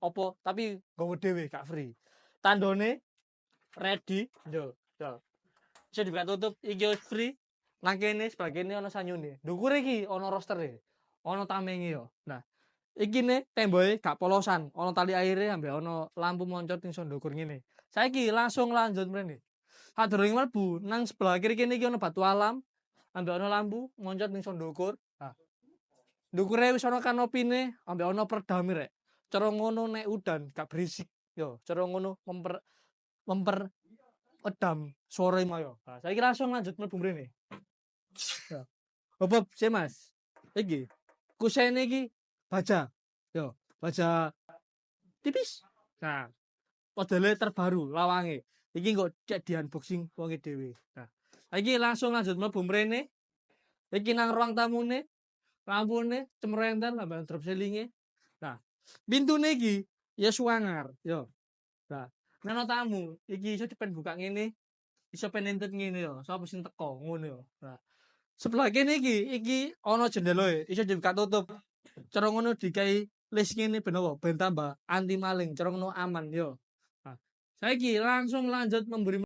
opo tapi nggawa dhewe gak free. Tandone ready yo. Yo. Bisa dibuka tutup iki wis free. Nang kene sebelah kene ana sanyune. Ndukure iki ana roastere. Ana tamenge yo. Nah, iki ne temboke gak polosan, ana tali aire ambek ana lampu moncot ning ndukur ngene. Saiki langsung lanjut mrene. Sadurunge mlebu nang sebelah kiri kene iki ana batu alam, ambek ana lampu moncot ning ndukur. Nah, ndukure wis ana kanopine ambek ana peredame rek. Cara ngono nek udan gak berisik yo. Cara ngono memper edam sore mayo. Nah, saiki langsung lanjut mlebu mrene. Ya. Hop, sih Mas. Iki kusene iki baja. Yo, baja tipis. Nah, modele terbaru lawange. Iki kok cek di unboxing wonge dhewe. Nah, iki langsung lanjut mlebu mrene. Iki nang ruang tamune, lampune cemrentan ambek drop ceilinge. Nah, pintune iki ya suwangar, yo. Nah, nang tamu iki iso dipen buka ngene, iso penentet ngene yo. Sapa sing teko ngono yo. Nah, sebelah kene iki ana jendelae, iso dibuka tutup. Cara ngono dikai list ngene ben apa? Ben tambah anti maling, cara ngono aman yo. Nah, saiki langsung lanjut memberi